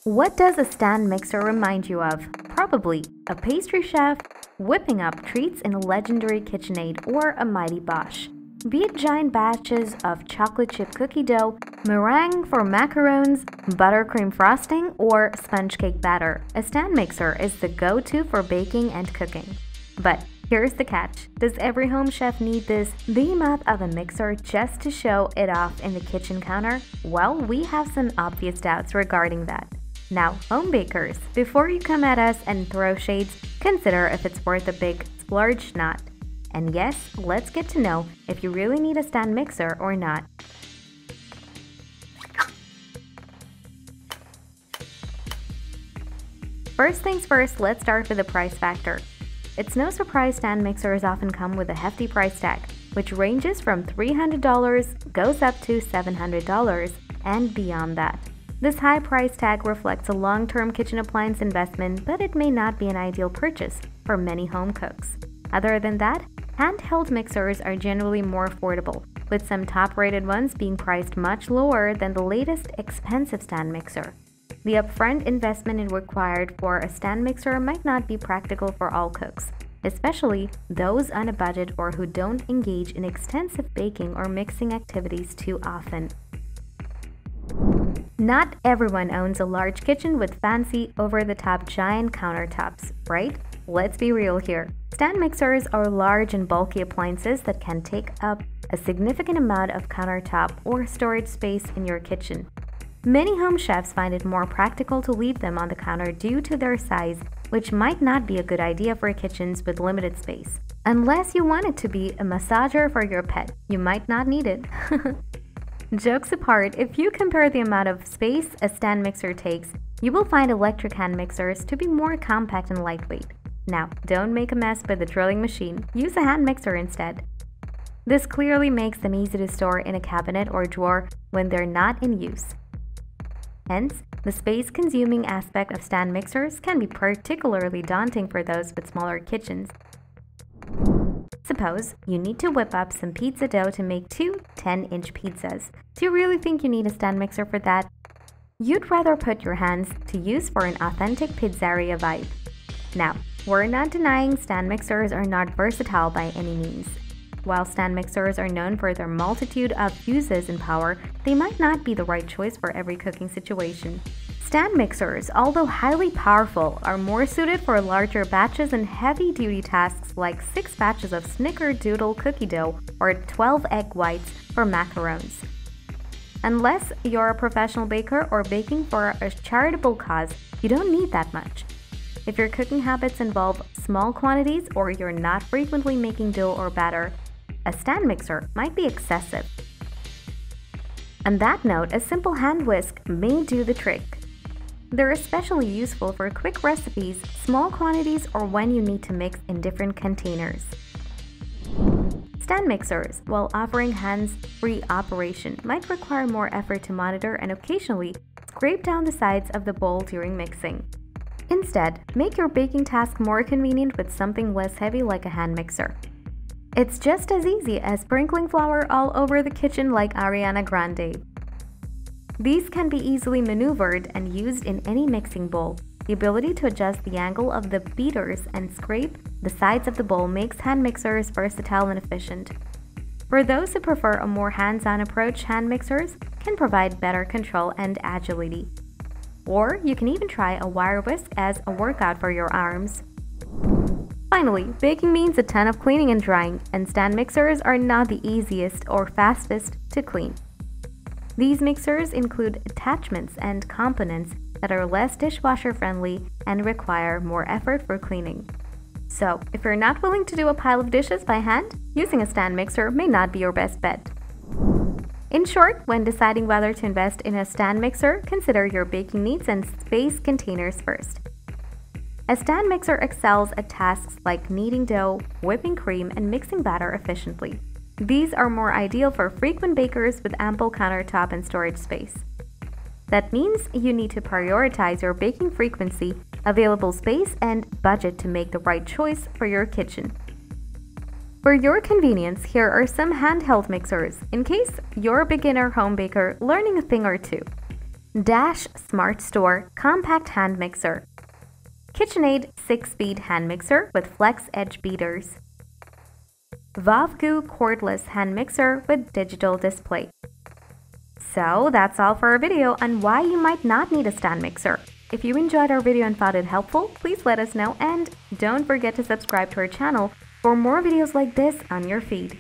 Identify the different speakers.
Speaker 1: What does a stand mixer remind you of? Probably a pastry chef whipping up treats in a legendary KitchenAid or a mighty Bosch. Be it giant batches of chocolate chip cookie dough, meringue for macarons, buttercream frosting, or sponge cake batter, a stand mixer is the go-to for baking and cooking. But here's the catch. Does every home chef need this behemoth of a mixer just to show it off in the kitchen counter? Well, we have some obvious doubts regarding that. Now, home bakers, before you come at us and throw shades, consider if it's worth a big splurge or not. And yes, let's get to know if you really need a stand mixer or not. First things first, let's start with the price factor. It's no surprise stand mixers often come with a hefty price tag, which ranges from $300, goes up to $700, and beyond that. This high price tag reflects a long-term kitchen appliance investment, but it may not be an ideal purchase for many home cooks. Other than that, handheld mixers are generally more affordable, with some top-rated ones being priced much lower than the latest expensive stand mixer. The upfront investment required for a stand mixer might not be practical for all cooks, especially those on a budget or who don't engage in extensive baking or mixing activities too often. Not everyone owns a large kitchen with fancy, over-the-top giant countertops, right? Let's be real here. Stand mixers are large and bulky appliances that can take up a significant amount of countertop or storage space in your kitchen. Many home chefs find it more practical to leave them on the counter due to their size, which might not be a good idea for kitchens with limited space. Unless you want it to be a massager for your pet, you might not need it. Jokes apart, if you compare the amount of space a stand mixer takes, you will find electric hand mixers to be more compact and lightweight. Now, don't make a mess with the drilling machine, use a hand mixer instead. This clearly makes them easy to store in a cabinet or drawer when they're not in use. Hence, the space-consuming aspect of stand mixers can be particularly daunting for those with smaller kitchens. Suppose you need to whip up some pizza dough to make two 10-inch pizzas. Do you really think you need a stand mixer for that? You'd rather put your hands to use for an authentic pizzeria vibe. Now, we're not denying stand mixers are not versatile by any means. While stand mixers are known for their multitude of uses and power, they might not be the right choice for every cooking situation. Stand mixers, although highly powerful, are more suited for larger batches and heavy-duty tasks like 6 batches of snickerdoodle cookie dough or 12 egg whites for macarons. Unless you're a professional baker or baking for a charitable cause, you don't need that much. If your cooking habits involve small quantities or you're not frequently making dough or batter, a stand mixer might be excessive. On that note, a simple hand whisk may do the trick. They're especially useful for quick recipes, small quantities, or when you need to mix in different containers. Stand mixers, while offering hands-free operation, might require more effort to monitor and occasionally scrape down the sides of the bowl during mixing. Instead, make your baking task more convenient with something less heavy like a hand mixer. It's just as easy as sprinkling flour all over the kitchen like Ariana Grande. These can be easily maneuvered and used in any mixing bowl. The ability to adjust the angle of the beaters and scrape the sides of the bowl makes hand mixers versatile and efficient. For those who prefer a more hands-on approach, hand mixers can provide better control and agility. Or you can even try a wire whisk as a workout for your arms. Finally, baking means a ton of cleaning and drying, and stand mixers are not the easiest or fastest to clean. These mixers include attachments and components that are less dishwasher friendly and require more effort for cleaning. So, if you're not willing to do a pile of dishes by hand, using a stand mixer may not be your best bet. In short, when deciding whether to invest in a stand mixer, consider your baking needs and space containers first. A stand mixer excels at tasks like kneading dough, whipping cream, and mixing batter efficiently. These are more ideal for frequent bakers with ample countertop and storage space. That means you need to prioritize your baking frequency, available space, and budget to make the right choice for your kitchen. For your convenience, here are some handheld mixers, in case you're a beginner home baker learning a thing or two. Dash Smart Store Compact Hand Mixer, KitchenAid 6-speed hand mixer with flex edge beaters, Vavgu cordless hand mixer with digital display. So that's all for our video on why you might not need a stand mixer. If you enjoyed our video and found it helpful, please let us know, and don't forget to subscribe to our channel for more videos like this on your feed.